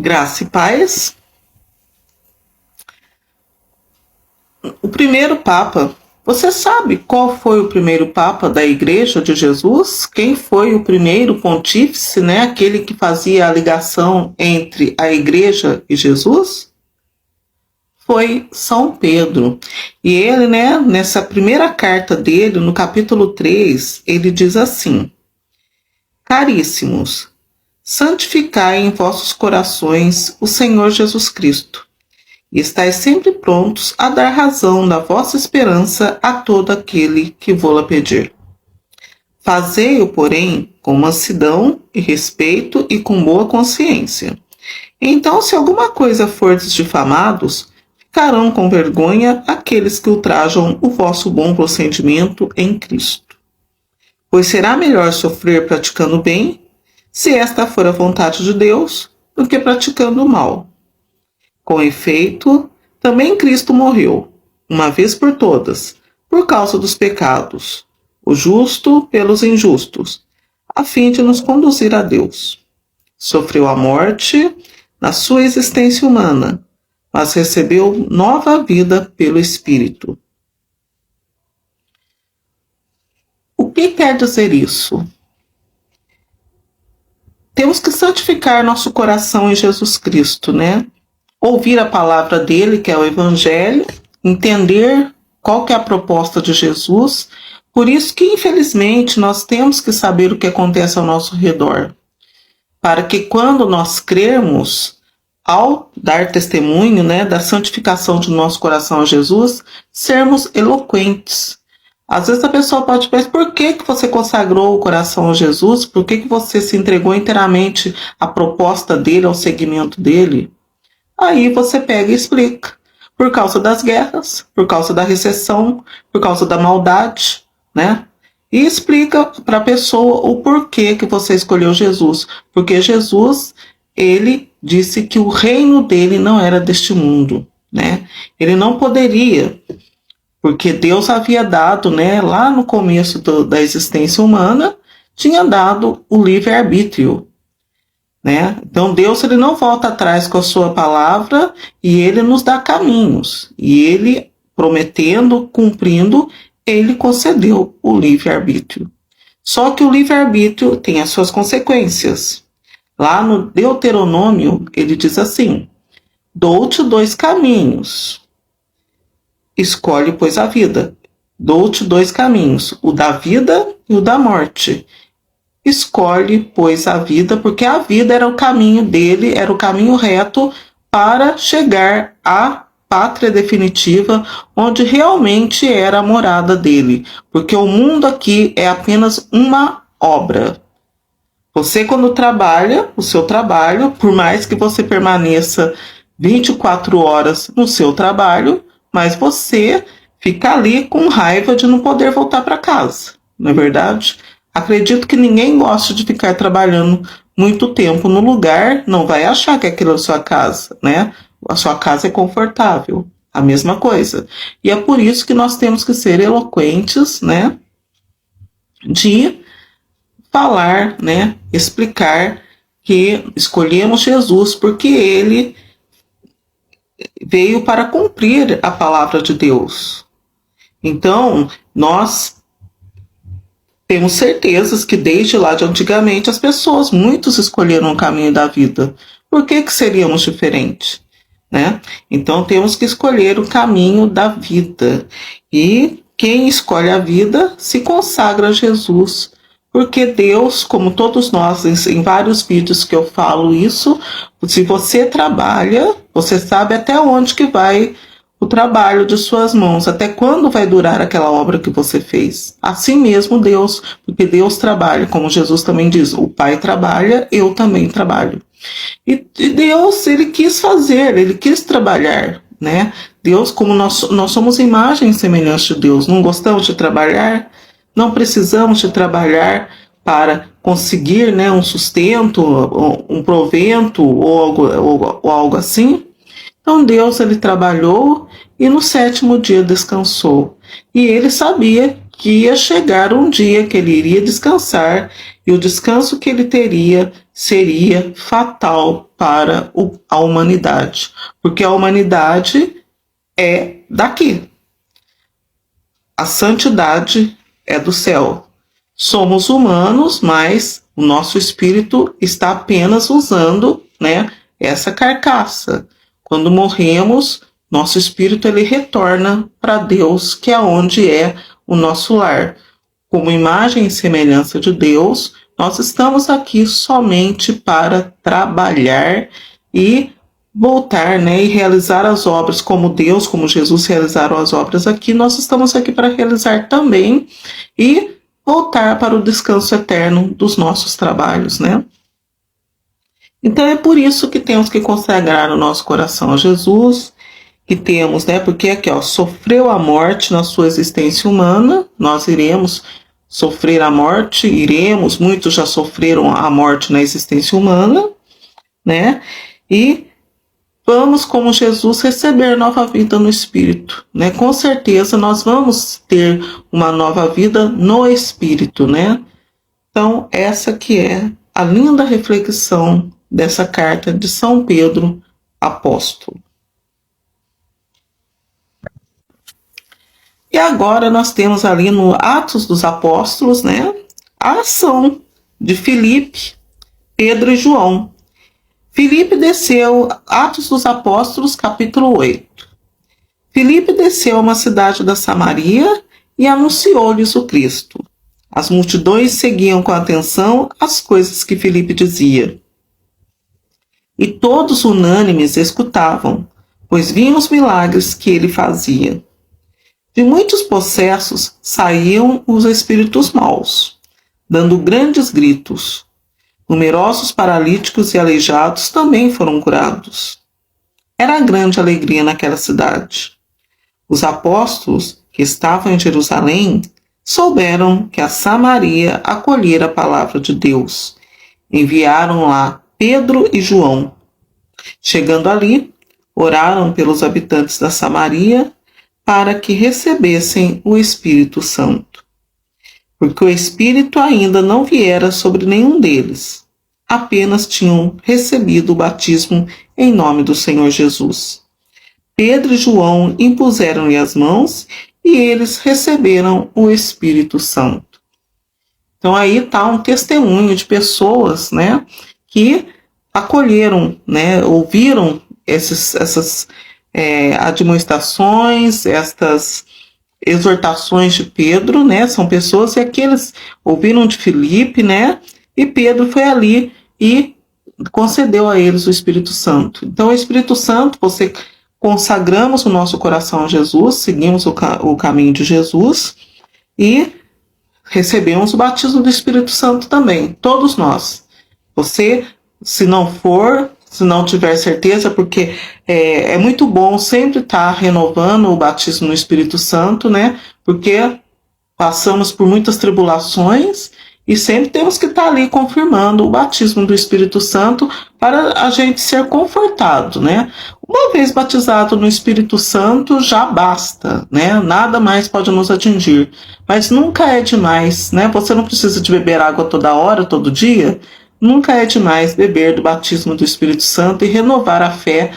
Graça e paz. O primeiro Papa. Você sabe qual foi o primeiro Papa da Igreja de Jesus? Quem foi o primeiro pontífice, né? Aquele que fazia a ligação entre a Igreja e Jesus? Foi São Pedro. E ele, né, nessa primeira carta dele, no capítulo 3, ele diz assim: Caríssimos, santificai em vossos corações o Senhor Jesus Cristo, e estais sempre prontos a dar razão da vossa esperança a todo aquele que vô-la pedir. Fazei-o, porém, com mansidão e respeito e com boa consciência. Então, se alguma coisa fordes difamados, ficarão com vergonha aqueles que ultrajam o vosso bom procedimento em Cristo. Pois será melhor sofrer praticando o bem, se esta for a vontade de Deus, do que praticando o mal. Com efeito, também Cristo morreu, uma vez por todas, por causa dos pecados, o justo pelos injustos, a fim de nos conduzir a Deus. Sofreu a morte na sua existência humana, mas recebeu nova vida pelo Espírito. O que quer dizer isso? Temos que santificar nosso coração em Jesus Cristo, né? Ouvir a palavra dele, que é o Evangelho, entender qual que é a proposta de Jesus. Por isso que, infelizmente, nós temos que saber o que acontece ao nosso redor, para que quando nós crermos, ao dar testemunho, né, da santificação de nosso coração a Jesus, sermos eloquentes. Às vezes a pessoa pode pensar, por que você consagrou o coração a Jesus? Por que você se entregou inteiramente à proposta dele, ao seguimento dele? Aí você pega e explica. Por causa das guerras, por causa da recessão, por causa da maldade, né? E explica para a pessoa o porquê que você escolheu Jesus. Porque Jesus, ele disse que o reino dele não era deste mundo, né? Ele não poderia, porque Deus havia dado, né, lá no começo da existência humana, tinha dado o livre-arbítrio, né? Então Deus, ele não volta atrás com a sua palavra e ele nos dá caminhos. E ele, prometendo, cumprindo, ele concedeu o livre-arbítrio. Só que o livre-arbítrio tem as suas consequências. Lá no Deuteronômio, ele diz assim: dou-te 2 caminhos. Escolhe, pois, a vida. Dou-te 2 caminhos, o da vida e o da morte. Escolhe, pois, a vida, porque a vida era o caminho dele, era o caminho reto para chegar à pátria definitiva, onde realmente era a morada dele. Porque o mundo aqui é apenas uma obra. Você, quando trabalha, o seu trabalho, por mais que você permaneça 24 horas no seu trabalho, mas você fica ali com raiva de não poder voltar para casa, não é verdade? Acredito que ninguém gosta de ficar trabalhando muito tempo no lugar, não vai achar que aquilo é a sua casa, né? A sua casa é confortável, a mesma coisa. E é por isso que nós temos que ser eloquentes, né? De falar, né? Explicar que escolhemos Jesus porque ele veio para cumprir a palavra de Deus. Então, nós temos certezas que desde lá de antigamente as pessoas, muitos escolheram o caminho da vida. Por que seríamos diferentes? Né? Então temos que escolher o caminho da vida. E quem escolhe a vida se consagra a Jesus. Porque Deus, como todos nós, em vários vídeos que eu falo isso, se você trabalha, você sabe até onde que vai o trabalho de suas mãos, até quando vai durar aquela obra que você fez. Assim mesmo Deus, porque Deus trabalha, como Jesus também diz, o Pai trabalha, eu também trabalho. E Deus, ele quis fazer, ele quis trabalhar, né? Deus, como nós somos imagem e semelhança de Deus, não gostamos de trabalhar, não precisamos de trabalhar para conseguir, né, um sustento, um provento ou algo assim. Então Deus, ele trabalhou e no 7º dia descansou. E ele sabia que ia chegar um dia que ele iria descansar, e o descanso que ele teria seria fatal para a humanidade, porque a humanidade é daqui, a santidade é do céu. Somos humanos, mas o nosso espírito está apenas usando, né, essa carcaça. Quando morremos, nosso espírito ele retorna para Deus, que é onde é o nosso lar. Como imagem e semelhança de Deus, nós estamos aqui somente para trabalhar e voltar, né, e realizar as obras como Deus, como Jesus realizaram as obras aqui. Nós estamos aqui para realizar também e voltar para o descanso eterno dos nossos trabalhos, né? Então é por isso que temos que consagrar o nosso coração a Jesus, que temos, né? Porque aqui, ó, sofreu a morte na sua existência humana, nós iremos sofrer a morte, muitos já sofreram a morte na existência humana, né? E vamos, como Jesus, receber nova vida no Espírito, né? Com certeza nós vamos ter uma nova vida no Espírito, né? Então, essa que é a linda reflexão dessa carta de São Pedro, apóstolo. E agora nós temos ali no Atos dos Apóstolos, né, a ação de Filipe, Pedro e João. Filipe desceu, Atos dos Apóstolos, capítulo 8. Filipe desceu a uma cidade da Samaria e anunciou-lhes o Cristo. As multidões seguiam com atenção as coisas que Filipe dizia. E todos unânimes escutavam, pois viam os milagres que ele fazia. De muitos possessos saíam os espíritos maus, dando grandes gritos. Numerosos paralíticos e aleijados também foram curados. Era grande alegria naquela cidade. Os apóstolos, que estavam em Jerusalém, souberam que a Samaria acolhera a palavra de Deus. Enviaram lá Pedro e João. Chegando ali, oraram pelos habitantes da Samaria para que recebessem o Espírito Santo, porque o Espírito ainda não viera sobre nenhum deles, apenas tinham recebido o batismo em nome do Senhor Jesus. Pedro e João impuseram-lhe as mãos e eles receberam o Espírito Santo. Então aí está um testemunho de pessoas, né, que acolheram, né, ouviram essas admoestações, estas exortações de Pedro, né? São pessoas e aqueles ouviram de Filipe, né? E Pedro foi ali e concedeu a eles o Espírito Santo. Então, o Espírito Santo, você consagramos o nosso coração a Jesus, seguimos o caminho de Jesus e recebemos o batismo do Espírito Santo também, todos nós. Você, se não tiver certeza, porque é muito bom sempre estar renovando o batismo no Espírito Santo, né? Porque passamos por muitas tribulações e sempre temos que estar ali confirmando o batismo do Espírito Santo para a gente ser confortado, né? Uma vez batizado no Espírito Santo já basta, né? Nada mais pode nos atingir. Mas nunca é demais, né? Você não precisa de beber água toda hora, todo dia. Nunca é demais beber do batismo do Espírito Santo e renovar a fé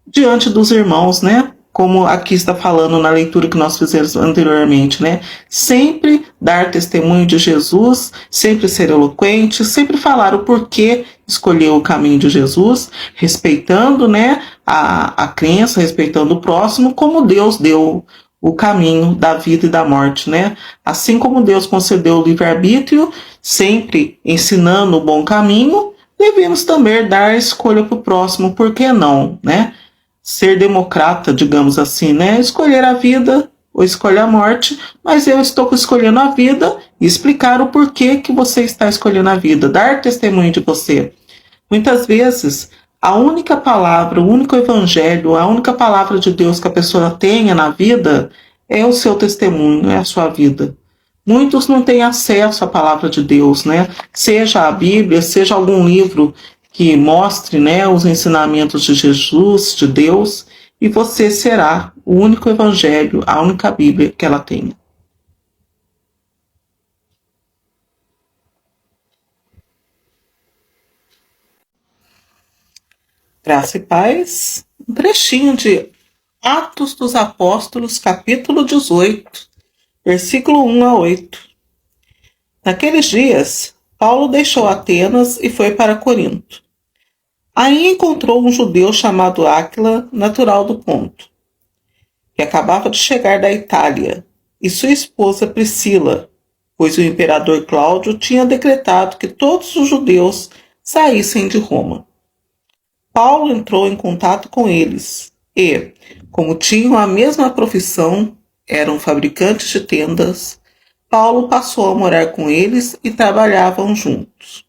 diante dos irmãos, né? Como aqui está falando na leitura que nós fizemos anteriormente, né? Sempre dar testemunho de Jesus, sempre ser eloquente, sempre falar o porquê escolheu o caminho de Jesus, respeitando, né, a crença, respeitando o próximo, como Deus deu o caminho da vida e da morte, né? Assim como Deus concedeu o livre-arbítrio, sempre ensinando o bom caminho, devemos também dar a escolha para o próximo, por que não, né? Ser democrata, digamos assim, né? Escolher a vida ou escolher a morte, mas eu estou escolhendo a vida e explicar o porquê que você está escolhendo a vida, dar testemunho de você. Muitas vezes, a única palavra, o único evangelho, a única palavra de Deus que a pessoa tenha na vida é o seu testemunho, é a sua vida. Muitos não têm acesso à palavra de Deus, né? Seja a Bíblia, seja algum livro que mostre, né, os ensinamentos de Jesus, de Deus, e você será o único evangelho, a única Bíblia que ela tem. Graça e paz. Um trechinho de Atos dos Apóstolos, capítulo 18, versículo 1 a 8. Naqueles dias, Paulo deixou Atenas e foi para Corinto. Aí encontrou um judeu chamado Áquila, natural do Ponto, que acabava de chegar da Itália, e sua esposa Priscila, pois o imperador Cláudio tinha decretado que todos os judeus saíssem de Roma. Paulo entrou em contato com eles e, como tinham a mesma profissão, eram fabricantes de tendas, Paulo passou a morar com eles e trabalhavam juntos.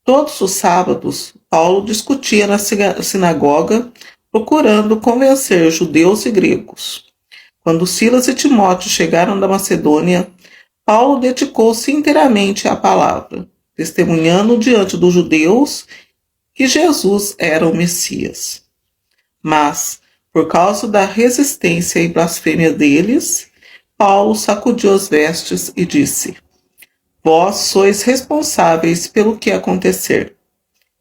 Todos os sábados, Paulo discutia na sinagoga, procurando convencer judeus e gregos. Quando Silas e Timóteo chegaram da Macedônia, Paulo dedicou-se inteiramente à palavra, testemunhando diante dos judeus que Jesus era o Messias. Mas, por causa da resistência e blasfêmia deles, Paulo sacudiu as vestes e disse: Vós sois responsáveis pelo que acontecer.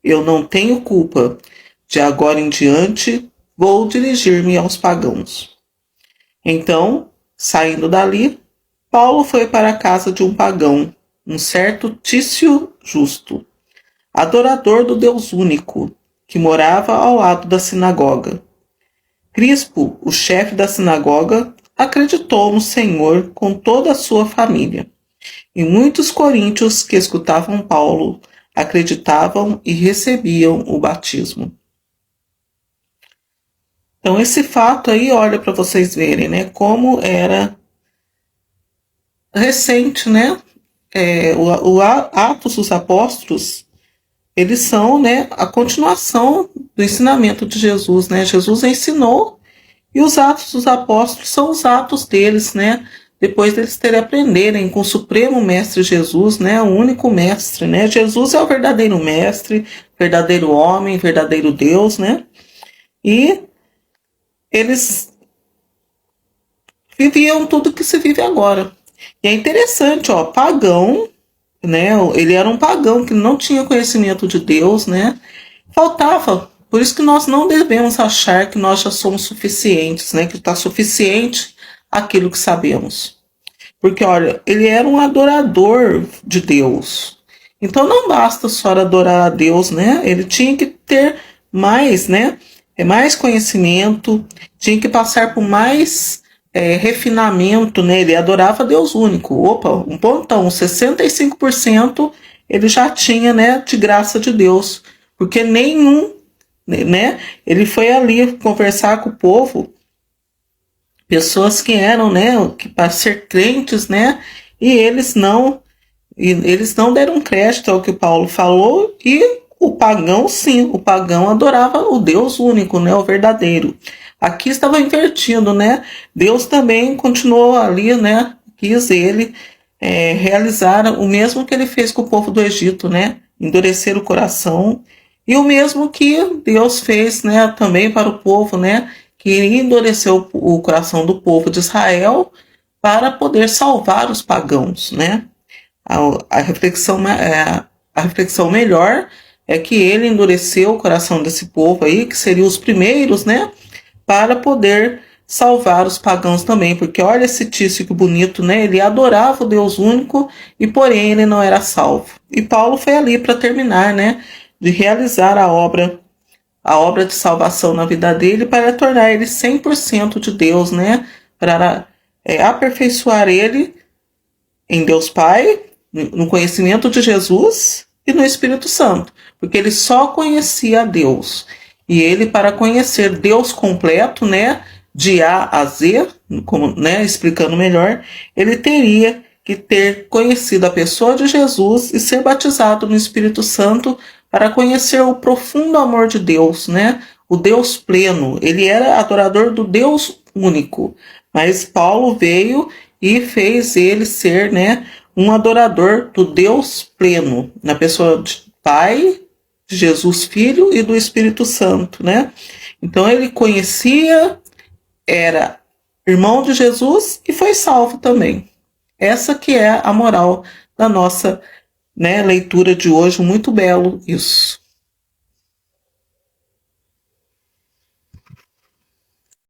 Eu não tenho culpa. De agora em diante, vou dirigir-me aos pagãos. Então, saindo dali, Paulo foi para a casa de um pagão, um certo Tício Justo, adorador do Deus único, que morava ao lado da sinagoga. Crispo, o chefe da sinagoga, acreditou no Senhor com toda a sua família. E muitos coríntios que escutavam Paulo acreditavam e recebiam o batismo. Então esse fato aí, olha para vocês verem, né, como era recente, né, o Atos dos Apóstolos, eles são, né, a continuação do ensinamento de Jesus, né, Jesus ensinou e os Atos dos Apóstolos são os atos deles, né, depois deles terem aprenderem com o Supremo Mestre Jesus, né, o único mestre, né, Jesus é o verdadeiro mestre, verdadeiro homem, verdadeiro Deus, né, e eles viviam tudo que se vive agora. E é interessante, ó, pagão, né, ele era um pagão que não tinha conhecimento de Deus, né, faltava. Por isso que nós não devemos achar que nós já somos suficientes, né, que está suficiente aquilo que sabemos. Porque, olha, ele era um adorador de Deus. Então não basta só adorar a Deus, né, ele tinha que ter mais, né, mais conhecimento, tinha que passar por mais refinamento, né? Ele adorava Deus único. Opa, um pontão, 65% ele já tinha, né, de graça de Deus, porque nenhum, né? Ele foi ali conversar com o povo, pessoas que eram, né, que para ser crentes, né? E eles não deram crédito ao que Paulo falou e o pagão, sim, o pagão adorava o Deus único, né, o verdadeiro. Aqui estava invertido, né? Deus também continuou ali, né? Quis ele realizar o mesmo que ele fez com o povo do Egito, né? Endurecer o coração. E o mesmo que Deus fez, né? Também para o povo, né? Que endureceu o coração do povo de Israel para poder salvar os pagãos, né? A reflexão melhor é que ele endureceu o coração desse povo aí, que seriam os primeiros, né? Para poder salvar os pagãos também, porque olha esse Tício que bonito, né? Ele adorava o Deus único e porém ele não era salvo. E Paulo foi ali para terminar, né? De realizar a obra de salvação na vida dele para tornar ele 100% de Deus, né? Para aperfeiçoar ele em Deus Pai, no conhecimento de Jesus e no Espírito Santo, porque ele só conhecia a Deus. E ele, para conhecer Deus completo, né, de A a Z, como, né, explicando melhor, ele teria que ter conhecido a pessoa de Jesus e ser batizado no Espírito Santo para conhecer o profundo amor de Deus, né, o Deus pleno. Ele era adorador do Deus único, mas Paulo veio e fez ele ser, né, um adorador do Deus pleno, na pessoa de Pai, de Jesus Filho e do Espírito Santo, né? Então ele conhecia, era irmão de Jesus e foi salvo também. Essa que é a moral da nossa, né, leitura de hoje, muito belo isso.